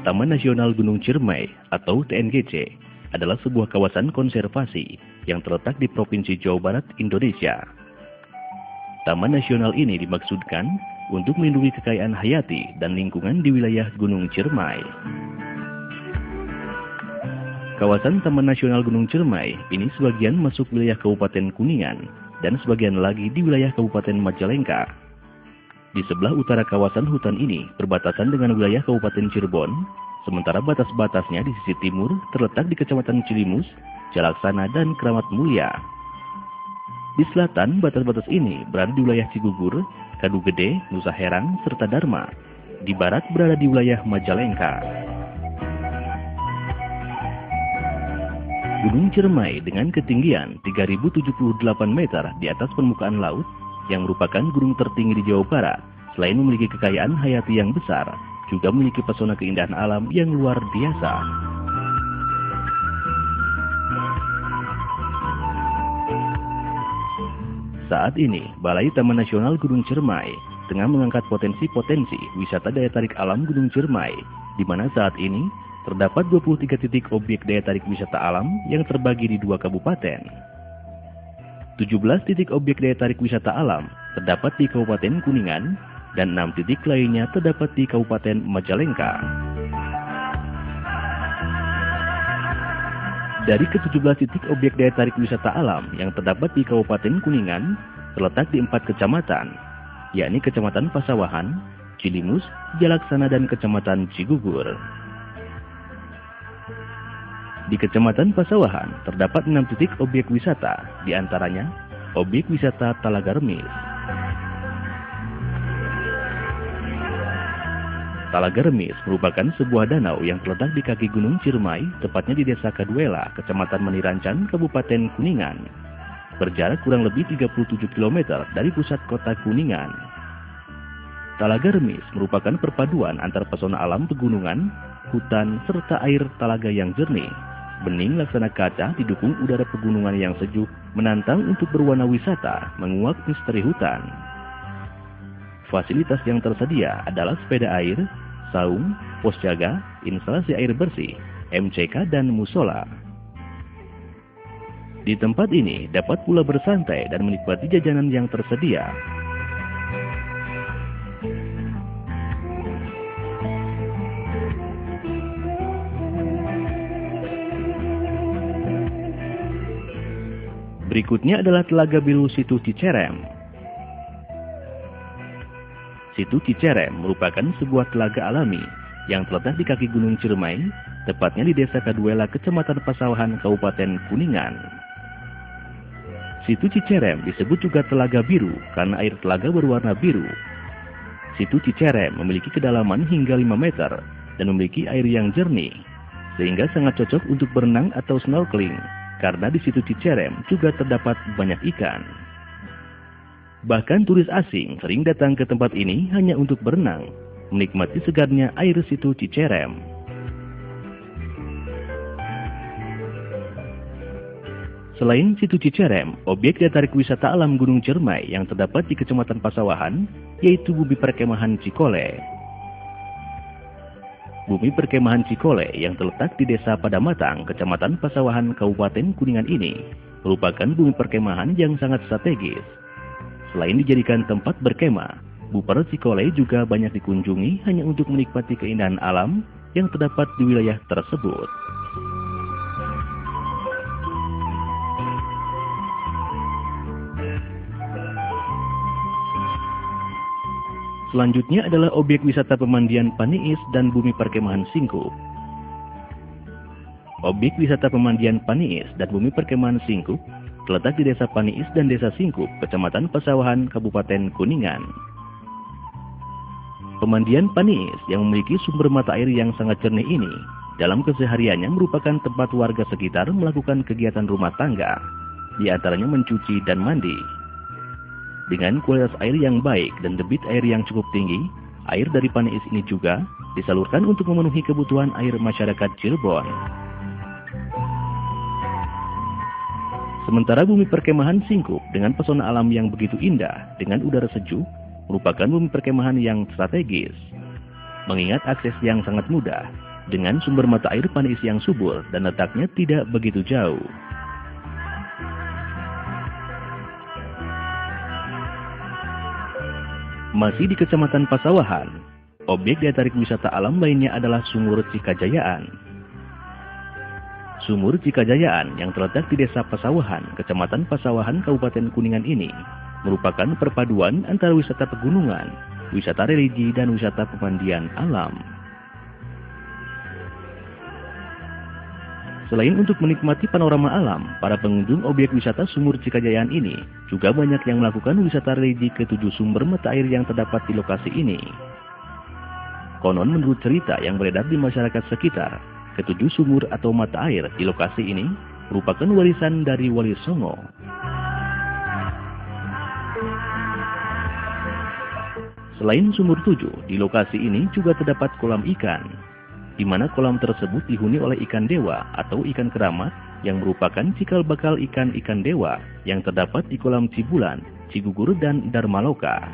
Taman Nasional Gunung Ciremai atau TNGC adalah sebuah kawasan konservasi yang terletak di Provinsi Jawa Barat, Indonesia. Taman nasional ini dimaksudkan untuk melindungi kekayaan hayati dan lingkungan di wilayah Gunung Ciremai. Kawasan Taman Nasional Gunung Ciremai ini sebagian masuk wilayah Kabupaten Kuningan dan sebagian lagi di wilayah Kabupaten Majalengka. Di sebelah utara kawasan hutan ini berbatasan dengan wilayah Kabupaten Cirebon, sementara batas-batasnya di sisi timur terletak di Kecamatan Cilimus, Jalaksana, dan Keramat Mulia. Di selatan, batas-batas ini berada di wilayah Cigugur, Kadu Gede, Nusa Herang, serta Dharma. Di barat berada di wilayah Majalengka. Gunung Ciremai dengan ketinggian 3.078 meter di atas permukaan laut, yang merupakan gunung tertinggi di Jawa Barat, selain memiliki kekayaan hayati yang besar, juga memiliki pesona keindahan alam yang luar biasa. Saat ini, Balai Taman Nasional Gunung Ciremai tengah mengangkat potensi-potensi wisata daya tarik alam Gunung Ciremai, di mana saat ini terdapat 23 titik objek daya tarik wisata alam yang terbagi di 2 kabupaten. 17 titik objek daya tarik wisata alam terdapat di Kabupaten Kuningan dan 6 titik lainnya terdapat di Kabupaten Majalengka. Dari ke-17 titik objek daya tarik wisata alam yang terdapat di Kabupaten Kuningan terletak di 4 kecamatan, yakni Kecamatan Pasawahan, Cilimus, Jalaksana, dan Kecamatan Cigugur. Di Kecamatan Pasawahan terdapat 6 titik objek wisata, di antaranya objek wisata Talaga Remis. Talaga Remis merupakan sebuah danau yang terletak di kaki Gunung Ciremai, tepatnya di Desa Kaduela, Kecamatan Menirancan, Kabupaten Kuningan. Berjarak kurang lebih 37 km dari pusat kota Kuningan. Talaga Remis merupakan perpaduan antara pesona alam pegunungan, hutan, serta air talaga yang jernih. Bening laksana kaca didukung udara pegunungan yang sejuk, menantang untuk berwarna wisata, menguak misteri hutan. Fasilitas yang tersedia adalah sepeda air, saung, pos jaga, instalasi air bersih, MCK, dan musola. Di tempat ini dapat pula bersantai dan menikmati jajanan yang tersedia. Berikutnya adalah Telaga Biru Situ Cicerem. Situ Cicerem merupakan sebuah telaga alami yang terletak di kaki Gunung Ciremai, tepatnya di Desa Kaduela, Kecamatan Pasawahan, Kabupaten Kuningan. Situ Cicerem disebut juga Telaga Biru karena air telaga berwarna biru. Situ Cicerem memiliki kedalaman hingga 5 meter dan memiliki air yang jernih, sehingga sangat cocok untuk berenang atau snorkeling. Karena di Situ Cicerem juga terdapat banyak ikan. Bahkan turis asing sering datang ke tempat ini hanya untuk berenang, menikmati segarnya air Situ Cicerem. Selain Situ Cicerem, objek daya tarik wisata alam Gunung Ciremai yang terdapat di Kecamatan Pasawahan, yaitu Bumi Perkemahan Cikole. Bumi Perkemahan Cikole yang terletak di Desa Padamatang, Kecamatan Pasawahan, Kabupaten Kuningan ini merupakan bumi perkemahan yang sangat strategis. Selain dijadikan tempat berkemah, Buper Cikole juga banyak dikunjungi hanya untuk menikmati keindahan alam yang terdapat di wilayah tersebut. Selanjutnya adalah objek wisata pemandian Paniis dan Bumi Perkemahan Singkup. Objek wisata pemandian Paniis dan bumi perkemahan Singkup terletak di Desa Paniis dan Desa Singkup, Kecamatan Pasawahan, Kabupaten Kuningan. Pemandian Paniis yang memiliki sumber mata air yang sangat jernih ini dalam kesehariannya merupakan tempat warga sekitar melakukan kegiatan rumah tangga, di antaranya mencuci dan mandi. Dengan kualitas air yang baik dan debit air yang cukup tinggi, air dari Paniis ini juga disalurkan untuk memenuhi kebutuhan air masyarakat Cirebon. Sementara bumi perkemahan Singkup dengan pesona alam yang begitu indah dengan udara sejuk merupakan bumi perkemahan yang strategis. Mengingat akses yang sangat mudah dengan sumber mata air Paniis yang subur dan letaknya tidak begitu jauh. Masih di Kecamatan Pasawahan, objek daya tarik wisata alam lainnya adalah Sumur Cikajayaan. Sumur Cikajayaan yang terletak di Desa Pasawahan, Kecamatan Pasawahan, Kabupaten Kuningan ini merupakan perpaduan antara wisata pegunungan, wisata religi, dan wisata pemandian alam. Selain untuk menikmati panorama alam, para pengunjung objek wisata Sumur Cikajayaan ini juga banyak yang melakukan wisata religi ke 7 sumber mata air yang terdapat di lokasi ini. Konon menurut cerita yang beredar di masyarakat sekitar, ke-7 sumur atau mata air di lokasi ini merupakan warisan dari Wali Songo. Selain sumur 7, di lokasi ini juga terdapat kolam ikan, di mana kolam tersebut dihuni oleh ikan dewa atau ikan keramat yang merupakan cikal bakal ikan-ikan dewa yang terdapat di kolam Cibulan, Cigugur, dan Darmaloka.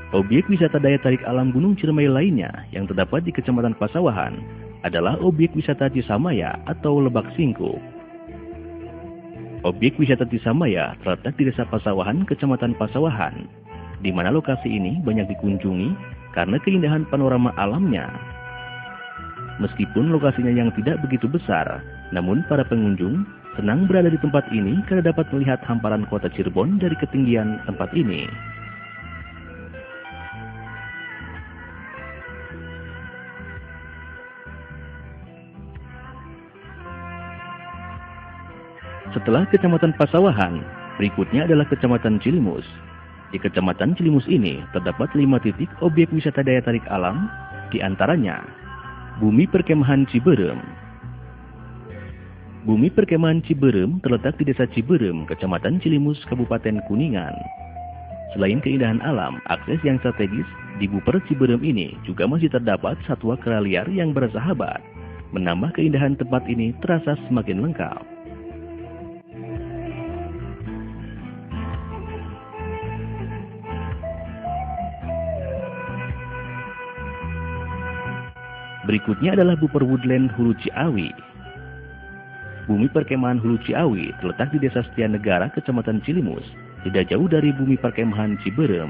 Objek wisata daya tarik alam Gunung Ciremai lainnya yang terdapat di Kecamatan Pasawahan adalah objek wisata Cisamaya atau Lebak Singkup. Objek wisata Cisamaya terletak di Desa Pasawahan, Kecamatan Pasawahan, di mana lokasi ini banyak dikunjungi karena keindahan panorama alamnya. Meskipun lokasinya yang tidak begitu besar, namun para pengunjung senang berada di tempat ini karena dapat melihat hamparan kota Cirebon dari ketinggian tempat ini. Setelah Kecamatan Pasawahan, berikutnya adalah Kecamatan Cilimus. Di Kecamatan Cilimus ini terdapat 5 titik objek wisata daya tarik alam, di antaranya Bumi Perkemahan Ciberem. Bumi Perkemahan Ciberem terletak di Desa Ciberem, Kecamatan Cilimus, Kabupaten Kuningan. Selain keindahan alam, akses yang strategis di Buper Ciberem ini juga masih terdapat satwa kera liar yang bersahabat, menambah keindahan tempat ini terasa semakin lengkap. Berikutnya adalah Buper Woodland Hulu Ciawi. Bumi Perkemahan Hulu Ciawi terletak di Desa Setianegara, Kecamatan Cilimus, tidak jauh dari Bumi Perkemahan Ciberem.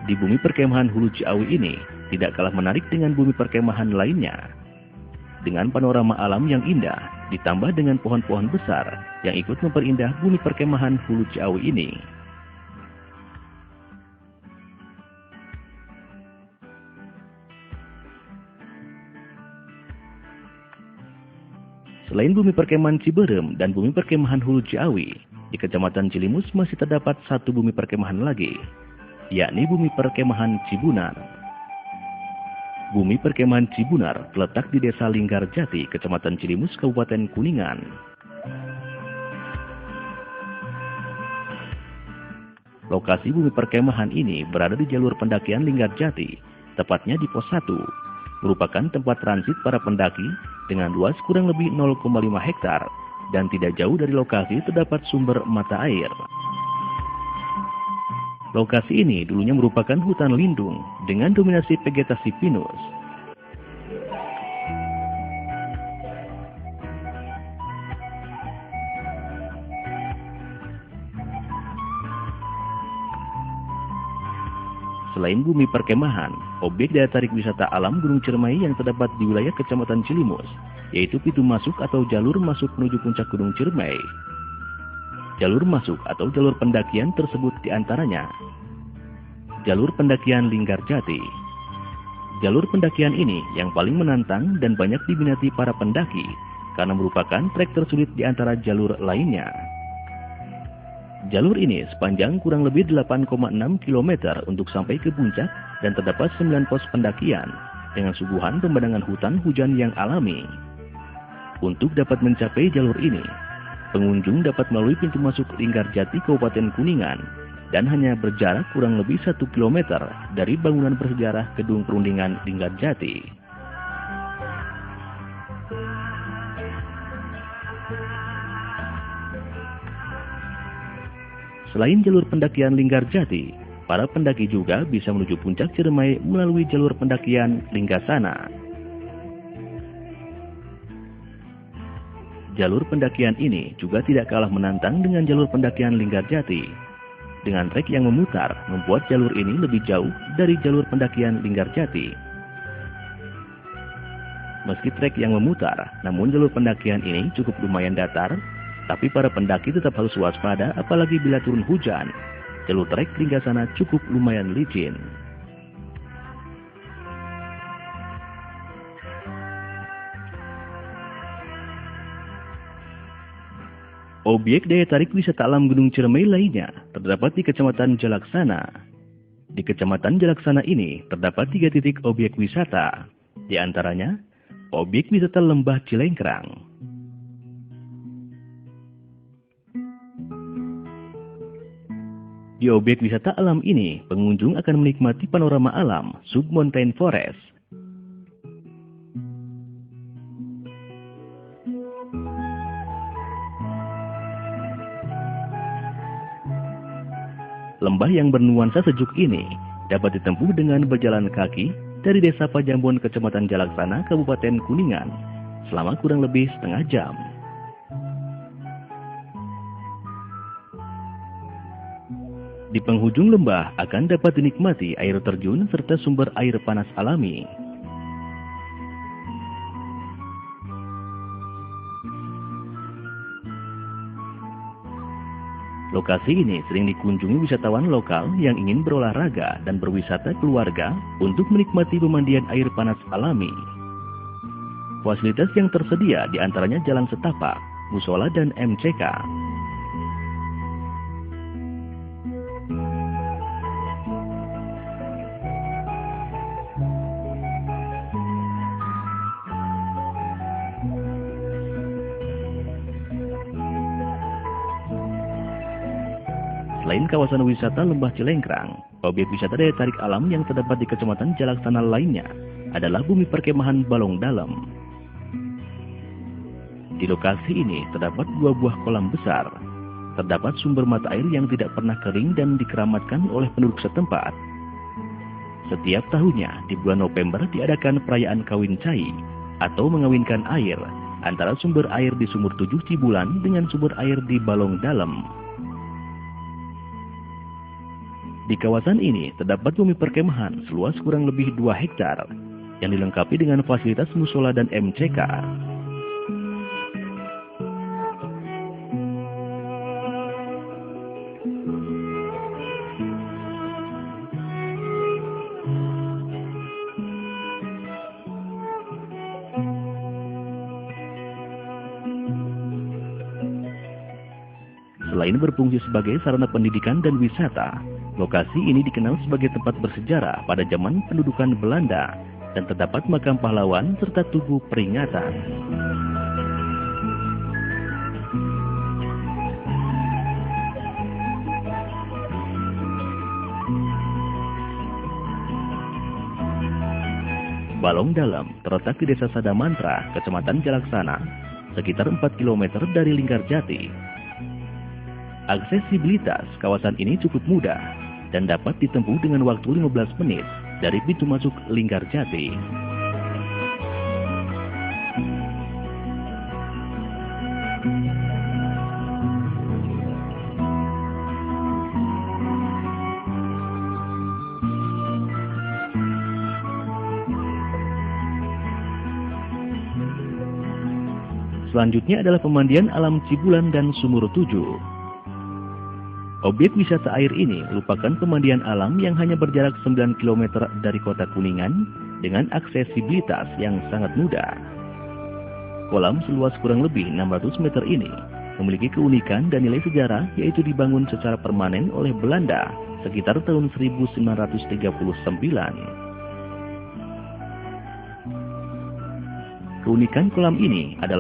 Di Bumi Perkemahan Hulu Ciawi ini tidak kalah menarik dengan bumi perkemahan lainnya. Dengan panorama alam yang indah, ditambah dengan pohon-pohon besar yang ikut memperindah Bumi Perkemahan Hulu Ciawi ini. Selain Bumi Perkemahan Ciberem dan Bumi Perkemahan Hulu Ciawi, di Kecamatan Cilimus masih terdapat 1 bumi perkemahan lagi, yakni Bumi Perkemahan Cibunar. Bumi Perkemahan Cibunar terletak di Desa Linggarjati, Kecamatan Cilimus, Kabupaten Kuningan. Lokasi bumi perkemahan ini berada di jalur pendakian Linggarjati, tepatnya di Pos 1, merupakan tempat transit para pendaki dengan luas kurang lebih 0,5 hektar dan tidak jauh dari lokasi terdapat sumber mata air. Lokasi ini dulunya merupakan hutan lindung dengan dominasi vegetasi pinus. Selain bumi perkemahan, objek daya tarik wisata alam Gunung Ciremai yang terdapat di wilayah Kecamatan Cilimus, yaitu pintu masuk atau jalur masuk menuju puncak Gunung Ciremai. Jalur masuk atau jalur pendakian tersebut diantaranya jalur pendakian Linggarjati, Jalur pendakian ini yang paling menantang dan banyak diminati para pendaki karena merupakan trek tersulit di antara jalur lainnya. Jalur ini sepanjang kurang lebih 8,6 km untuk sampai ke puncak dan terdapat 9 pos pendakian dengan suguhan pemandangan hutan hujan yang alami. Untuk dapat mencapai jalur ini, pengunjung dapat melalui pintu masuk Linggarjati Kabupaten Kuningan dan hanya berjarak kurang lebih 1 km dari bangunan bersejarah Gedung Perundingan Linggarjati. Selain jalur pendakian Linggarjati, para pendaki juga bisa menuju puncak Ciremai melalui jalur pendakian Linggasana. Jalur pendakian ini juga tidak kalah menantang dengan jalur pendakian Linggarjati. Dengan trek yang memutar, membuat jalur ini lebih jauh dari jalur pendakian Linggarjati. Meski trek yang memutar, namun jalur pendakian ini cukup lumayan datar, tapi para pendaki tetap harus waspada apalagi bila turun hujan. Jalur trek Linggasana cukup lumayan licin. Objek daya tarik wisata alam Gunung Ciremai lainnya terdapat di Kecamatan Jalaksana. Di Kecamatan Jalaksana ini terdapat 3 titik objek wisata, di antaranya objek wisata Lembah Cilengkrang. Di objek wisata alam ini, pengunjung akan menikmati panorama alam Sub-Mountain Forest. Lembah yang bernuansa sejuk ini dapat ditempuh dengan berjalan kaki dari Desa Pajambon, Kecamatan Jalaksana, Kabupaten Kuningan, selama kurang lebih setengah jam. Di penghujung lembah akan dapat dinikmati air terjun serta sumber air panas alami. Lokasi ini sering dikunjungi wisatawan lokal yang ingin berolahraga dan berwisata keluarga untuk menikmati pemandian air panas alami. Fasilitas yang tersedia diantaranya jalan setapak, musola, dan MCK. Selain kawasan wisata Lembah Cilengkrang, objek wisata daya tarik alam yang terdapat di Kecamatan Jalaksana lainnya adalah bumi perkemahan Balong Dalam. Di lokasi ini terdapat 2 buah kolam besar. Terdapat sumber mata air yang tidak pernah kering dan dikeramatkan oleh penduduk setempat. Setiap tahunnya di bulan November diadakan perayaan kawin cai atau mengawinkan air antara sumber air di Sumur 7 Cibulan dengan sumber air di Balong Dalam. Di kawasan ini terdapat bumi perkemahan seluas kurang lebih 2 hektar yang dilengkapi dengan fasilitas musola dan MCK. Selain berfungsi sebagai sarana pendidikan dan wisata, lokasi ini dikenal sebagai tempat bersejarah pada zaman pendudukan Belanda dan terdapat makam pahlawan serta tugu peringatan. Balong Dalam terletak di Desa Sadamantra, Kecamatan Jalaksana, sekitar 4 km dari Linggarjati. Aksesibilitas kawasan ini cukup mudah dan dapat ditempuh dengan waktu 15 menit dari pintu masuk Linggarjati. Selanjutnya adalah pemandian alam Cibulan dan Sumur 7. Objek wisata air ini merupakan pemandian alam yang hanya berjarak 9 km dari kota Kuningan dengan aksesibilitas yang sangat mudah. Kolam seluas kurang lebih 600 meter ini memiliki keunikan dan nilai sejarah, yaitu dibangun secara permanen oleh Belanda sekitar tahun 1939. Keunikan kolam ini adalah